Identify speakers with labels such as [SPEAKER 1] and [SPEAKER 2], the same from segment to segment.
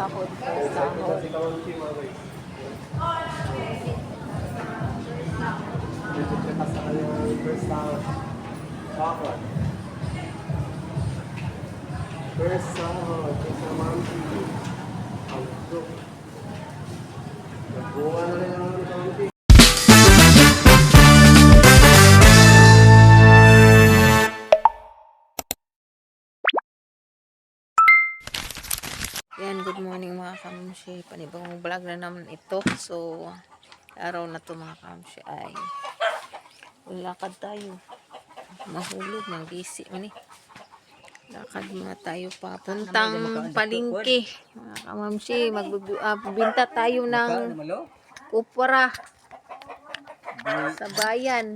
[SPEAKER 1] sahod. First sahod.
[SPEAKER 2] First sahod. Sa monkey. Ang group. Nagbuha na rin ang monkey.
[SPEAKER 1] Yan, good morning mga kamsi. Panibagong vlog na naman ito. So, araw na to mga kamsi ay lakad tayo. Mahulog, ng busy man eh. Lakad muna tayo papuntang palengke. Mga kamsi, magbibinta tayo ng kupra sa bayan.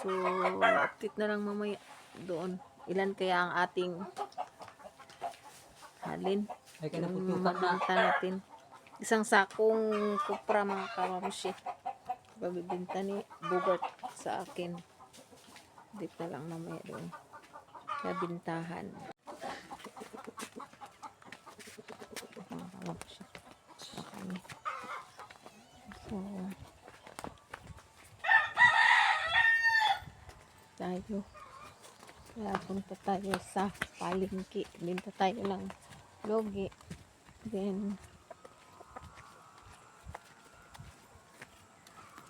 [SPEAKER 1] So, update na lang mamaya doon. Ilan kaya ang ating halin? Magbenta natin. Isang sakong kupra mga kamamsi. Babibinta ni Bogart sa akin. Dito na lang mamaya doon. Nabintahan. Mga kamamsi. Okay. So, tayo. Kaya punta tayo sa palengke. Binta tayo ng logi. Then,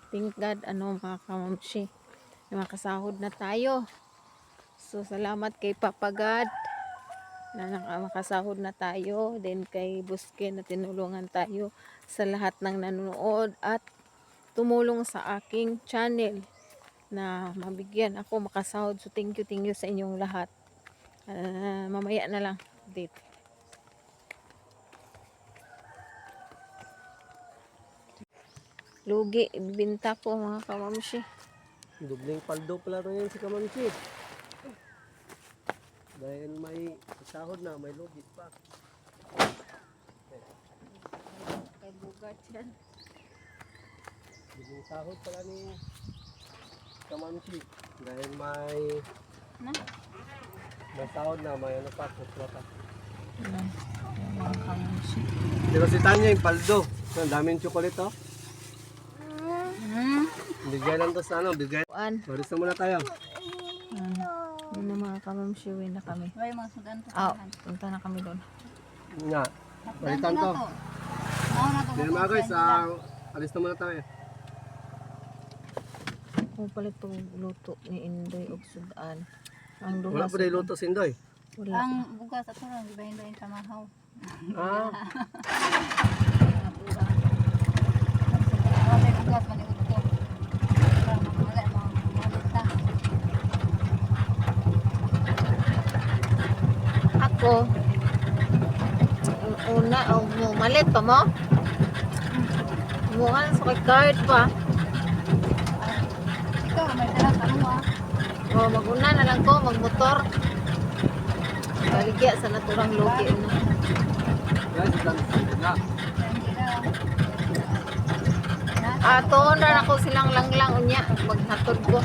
[SPEAKER 1] thank God, mga kamamsi, makasahod na tayo. So, salamat kay Papa God na makasahod na tayo. Then, kay Buske na tinulungan tayo sa lahat ng nanonood at tumulong sa aking channel na mabigyan ako makasahod. So, thank you sa inyong lahat. Mamaya na lang date. Lugi, ibinta ko mga kamamsi.
[SPEAKER 2] Dubling paldo pala rin si Kamansi. Dahil may sahod na, may logit pa.
[SPEAKER 1] Kay Bogart yan.
[SPEAKER 2] Dubling sahod pala ni Kamansi. Dahil may sahod na, may ano pa, kuswa pa.
[SPEAKER 1] Mga kamamsi.
[SPEAKER 2] Di ba si Tanya yung paldo? Ang daming chocolate oh. Bigay lang to sa ano, bigay. Baris na muna tayo.
[SPEAKER 1] Yun na mga kamamsi, uwi na kami. Punta na kami doon.
[SPEAKER 2] Nga, balitan to. Hindi naman guys, alis na muna tayo.
[SPEAKER 1] Kung palit itong luto ni Indoy o Sudan. Ang
[SPEAKER 2] Wala pa rin luto si Indoy.
[SPEAKER 1] Wala.
[SPEAKER 3] Ang bugas at turang, di ba hindi yung kamahaw?
[SPEAKER 2] Ah.
[SPEAKER 3] Bugas, maniguto ko. Wala, mga
[SPEAKER 1] Ako, una, malit pa mo? Mukha sa kay card pa.
[SPEAKER 3] ikaw, may dalang ano
[SPEAKER 1] O, mag-una na lang ko, magmotor. Baligya sa naturang logi.
[SPEAKER 2] Guys, dito na.
[SPEAKER 1] Tuon na ako silang langlang unya. Maghatod ko.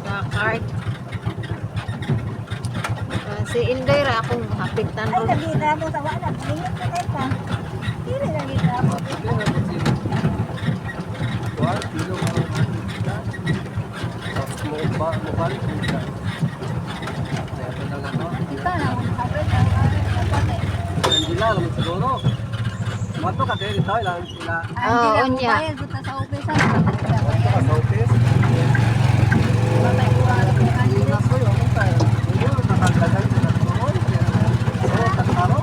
[SPEAKER 1] Sa card. Si Inday ra akong hapitan ron.
[SPEAKER 3] lagi na mo sa wala. Tingin ko kayo pa. Hindi lagi na mo.
[SPEAKER 2] What? Kilo ka mabalik mo siya. Ito na lang ako.
[SPEAKER 3] Kita na, sabi na.
[SPEAKER 2] Angela, naman siguro. Mato ka kayo dito, ilang sila.
[SPEAKER 1] Unya.
[SPEAKER 3] Bayad buta sa office.
[SPEAKER 2] Sa office.
[SPEAKER 3] Patay ko alam ko
[SPEAKER 2] Angela ko yun, ano tayo? Hindi, nakagdagan sila doon. So, takaro.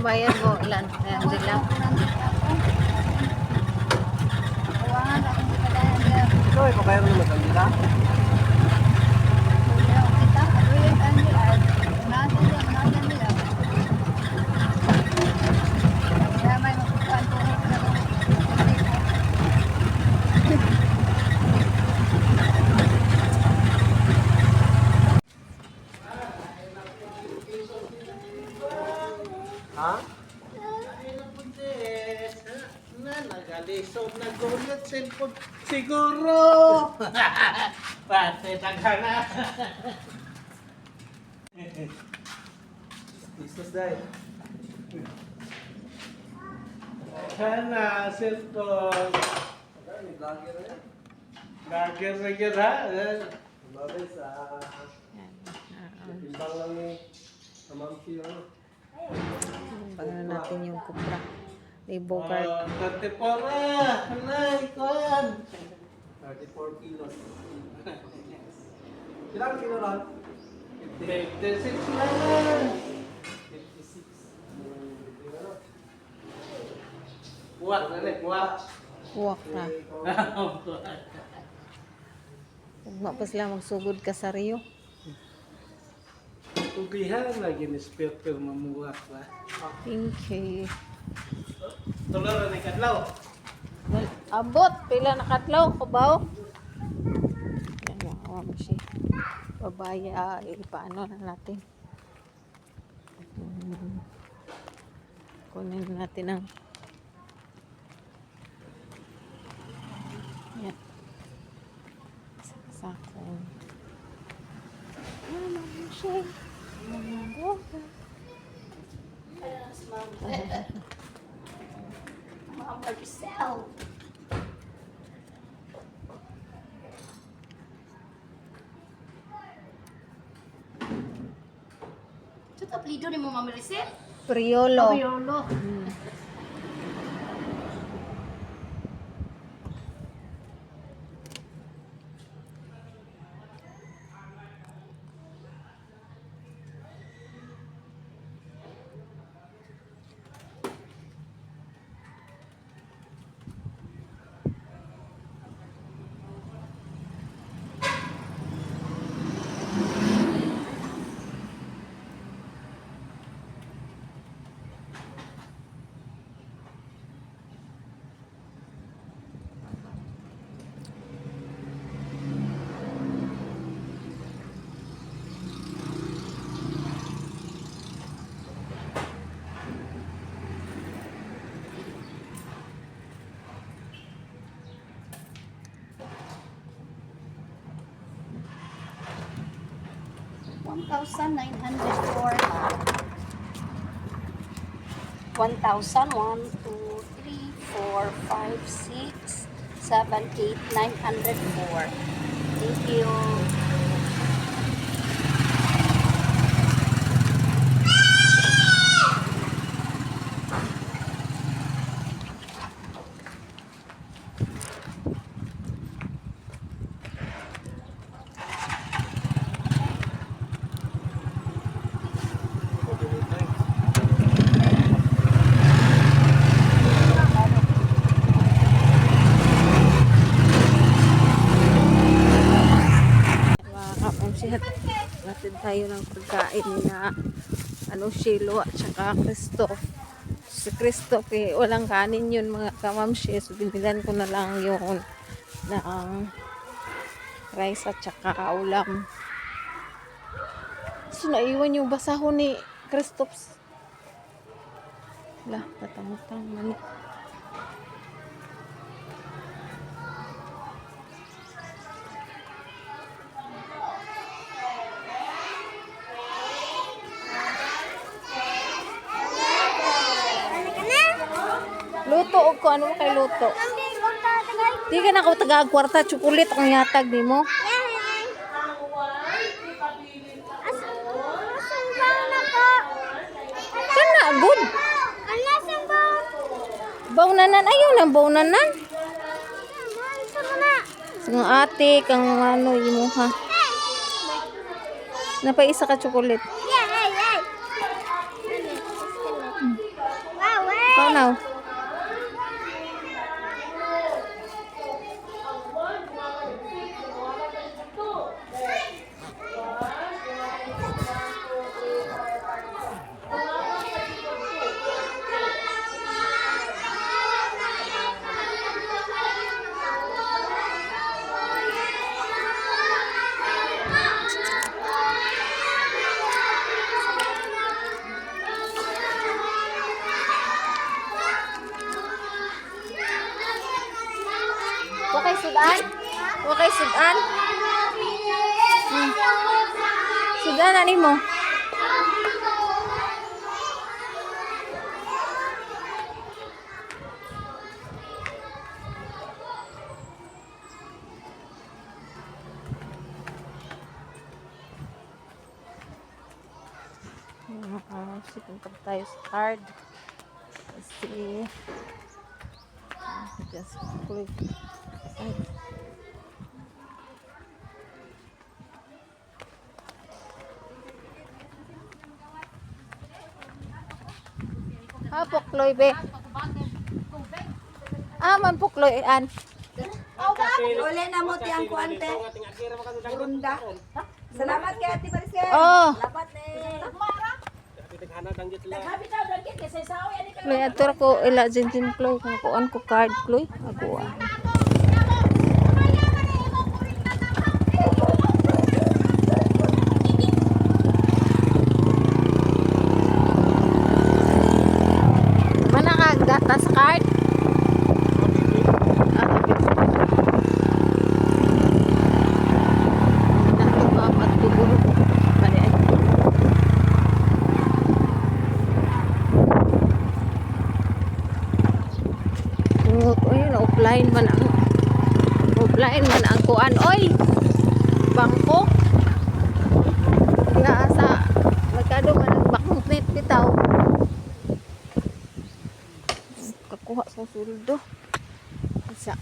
[SPEAKER 1] Bayad mo ilan? Ayan, lang.
[SPEAKER 2] Ito, ipabayaro naman ang nila.
[SPEAKER 4] na, nagalisod na gulit, cellphone. Siguro! Pati tagana.
[SPEAKER 2] Jesus dahil.
[SPEAKER 4] Tagana, cellphone.
[SPEAKER 2] May vlogger na yan.
[SPEAKER 4] Lager-lager ha?
[SPEAKER 2] Bagay sa timbang lang ni Mamsi ano.
[SPEAKER 1] Ano natin yung kupra. Ni Bogart.
[SPEAKER 4] 34 na! Hanay, kuhan!
[SPEAKER 2] 34 kilos. Ilang kilo lang?
[SPEAKER 4] 56 na!
[SPEAKER 2] 56.
[SPEAKER 4] Buwak na rin, buwak.
[SPEAKER 1] Huwak na. Ugma pa sila magsugod ka sa Rio.
[SPEAKER 4] Tubihan lagi ni Spirper mamuwak ba?
[SPEAKER 1] Thank you.
[SPEAKER 4] Tulo na ni Kadlaw.
[SPEAKER 1] Well, abot. Pila nakatlaw. Kubaw. Yan, makawa mo siya. Babaya. Paano na natin. Kunin natin ang yan. Saksakan. Mama mo siya. Mama mo.
[SPEAKER 3] Mama yourself. Ito apelido ni mo Mama Maricel?
[SPEAKER 1] Priolo.
[SPEAKER 3] Priolo. $1,904. 1,000, 1, 2, 3, 4, 5, 6, 7, 8, 904. Thank you.
[SPEAKER 1] Sihat natin tayo ng pagkain na ano Shilo at saka Kristo. Si Kristo walang kanin yun mga kamamshi, so binilan ko na lang yun ng rice at saka ulam. So naiwan yung basahon ni Kristops. Lah, tatang-tang mani. Luto o ko ano mo kay luto? Di ka na ako taga-kwarta chocolate ang yatag di mo. Kana good. Baunanan ayaw nang baunanan. Sang ate kang ano imo ha. Napaisa ka chocolate. Wow. kay sudan? Wa kay sudan? Sudan ani mo? Punta tayo sa card. Kasi just click. Ay. Pukloy be. Man pukloy an.
[SPEAKER 3] Uli na mo tiyang kuante. Runda. Salamat kay Ate Maricel.
[SPEAKER 1] Oh.
[SPEAKER 3] Dapat
[SPEAKER 1] May atur ko ila jinjin kloy kung kuan ko card kloy. Ako ah. Mana ka gatas card? Offline man ang kuan oy. Bangko. Kaya sa magkado man ang baknet bitaw. Kakuha sa suldo. Isa.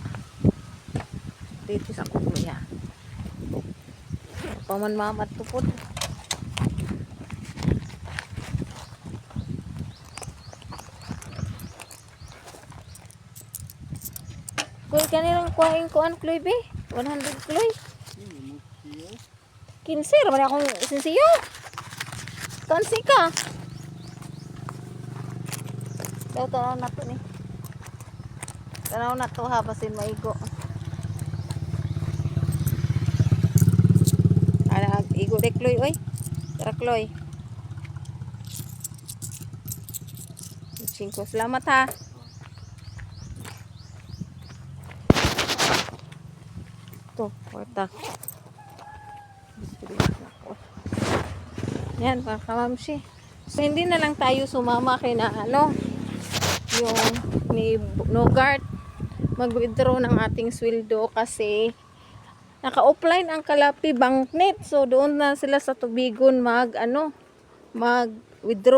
[SPEAKER 1] Dito sa kuya. Paman mamat tupod. Kung kanilang kuhain kuan kloy be 100 kloy 15 raman akong sinsiyo kansi ka daw tanaw na to ni tanaw na to ha basin maigo ala igo de kloy oy tara kloy 5 salamat ha. Ito, kwarta. Yan, mga kamamsi. So, hindi na lang tayo sumama kay na yung ni Nogart mag-withdraw ng ating sweldo kasi naka-offline ang Kalapi Banknet. So, doon na sila sa Tubigon mag-withdraw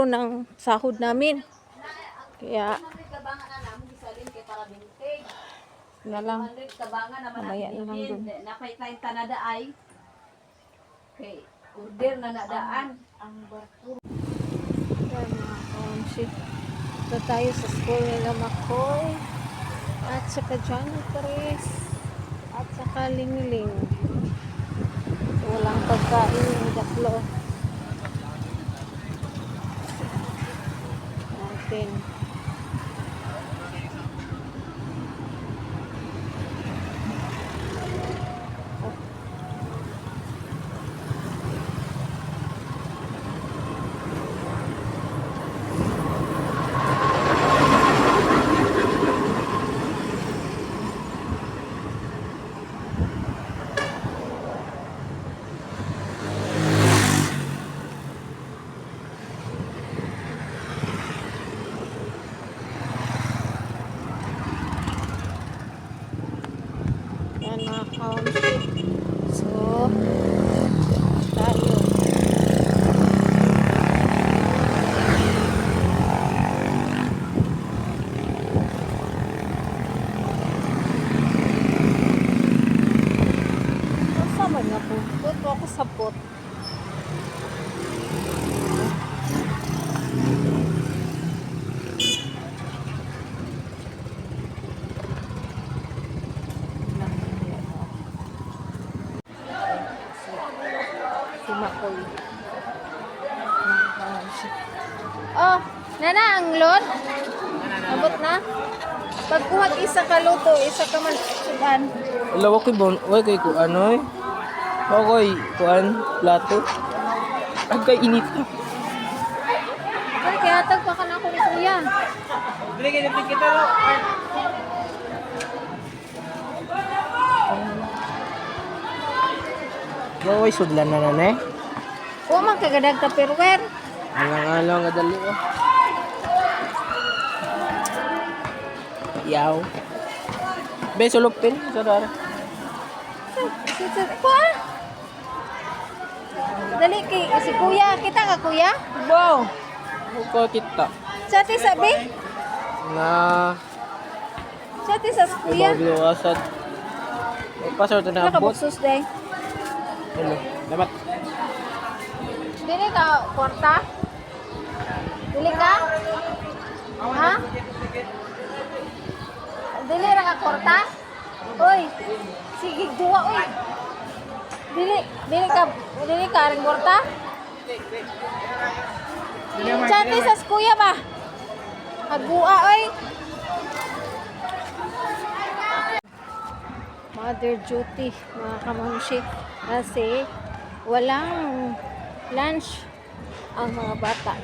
[SPEAKER 1] ng sahod namin. Kaya, na lang. Mamaya na lang dun.
[SPEAKER 3] napay tayong tanada ay kay order na nadaan ang barko.
[SPEAKER 1] Yan mga kaunsi. Ito tayo sa school nila Makoy. At saka Johnny Perez. At saka Lingling. Walang pagkain yung daklo. Natin. Yan mga kaunsi. So, tayo. Kasama na po. Doon ako sa pot. Si Makoy. Oh, nana ang load? Abot na? Pagkuhat isa ka luto, isa ka man sudan.
[SPEAKER 4] Ilaw ko bon, oy kay ko ano eh. Okay, kuan plato. Agay init.
[SPEAKER 1] Ay, kaya tagpa ka na ako ni Kuya.
[SPEAKER 4] Bili kita Gaway sudlan na nanay.
[SPEAKER 1] O man kagadag ka perwer.
[SPEAKER 4] Alang-alang nga dali oh. Yaw. Be, sulupin. Sarara.
[SPEAKER 1] Kuha. Dali kay si kuya. Kita ka kuya?
[SPEAKER 4] Wow! Huwag kita.
[SPEAKER 1] Sa ti sabi?
[SPEAKER 4] Na...
[SPEAKER 1] Sa ti sa kuya?
[SPEAKER 4] Magliwasad. Pasok ito na abot.
[SPEAKER 1] Nakabuksos day.
[SPEAKER 4] Hello. Dapat.
[SPEAKER 1] Dili ka kwarta? Dili ka? Ha? Dili ra ka kwarta? Oy, sige duwa oy. Dili ka ring kwarta? Chati sa kuya ba? Agua oy. Mother duty, mga kamamshi. Kasi walang lunch ang mga bata.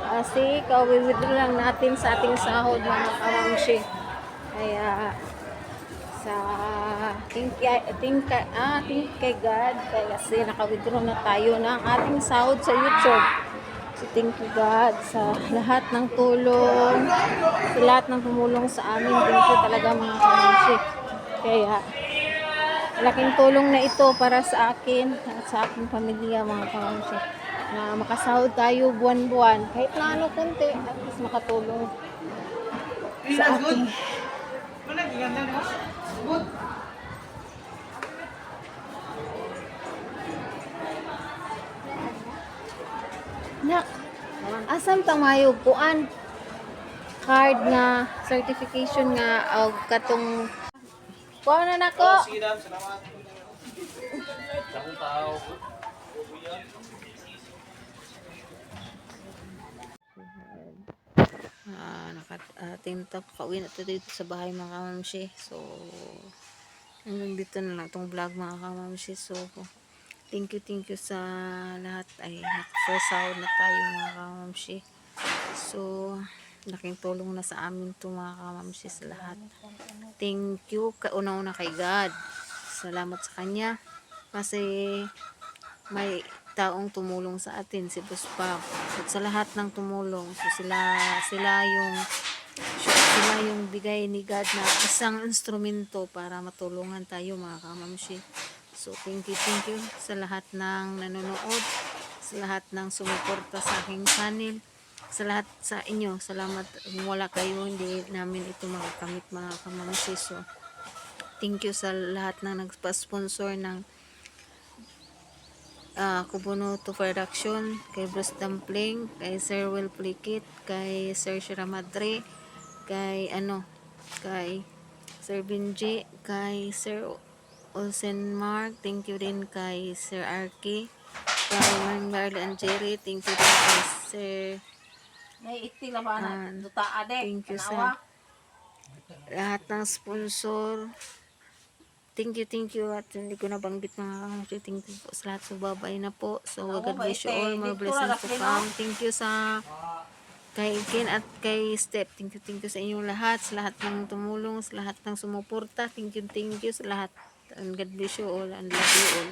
[SPEAKER 1] Kasi kawi-withdraw lang natin sa ating sahod, mga kamamshi. Kaya sa thank kay God kasi naka-withdraw na tayo ng ating sahod sa YouTube. So thank you God sa lahat ng tulong, sa lahat ng tumulong sa amin. Thank you talaga mga kamamshi. Kaya laking tulong na ito para sa akin at sa aking pamilya, mga kamamshi, na makasahod tayo buwan-buwan kahit na ano konti, at least makatulong sa ating nak. Asam tamayo kuan card nga certification nga og katong kuha na nako.
[SPEAKER 4] Sige dam, salamat. Sakong tao.
[SPEAKER 1] Nakatintap pauwi na tayo dito sa bahay, mga kamamshi. So hanggang dito na lang tong vlog, mga kamamshi. So thank you sa lahat. Ay first sahod na tayo, mga kamamshi. So laking tulong na sa amin to, mga kamamshi, sa lahat. Thank you kauna-una kay God. Salamat sa kanya kasi may taong tumulong sa atin, si Boss Pab, at sa lahat ng tumulong. So sila yung bigay ni God na isang instrumento para matulungan tayo, mga kamamshi. So thank you sa lahat ng nanonood, sa lahat ng sumuporta sa aking channel, sa lahat sa inyo. Salamat. Kung wala kayo, hindi namin ito makakamit, mga kamamshi. So thank you sa lahat ng nagpa-sponsor ng Kubunuto Production, kay Bruce Dumpling, kay Sir Will Plikit, kay Sir Shira Madre, kay Sir Benji, kay Sir Olsen Mark, thank you din kay Sir Arky, kay Marley and Jerry, thank you din kay Sir thank you sa lahat ng sponsor. Thank you, at hindi ko nabanggit, mga kamamshi. Thank you po sa lahat. So babay na po. So God bless you all, more blessings to come. Thank you sa kay Ken at kay Step. Thank you sa inyong lahat, sa lahat ng tumulong, sa lahat ng sumuporta. Thank you sa lahat, and God bless you all and love you all.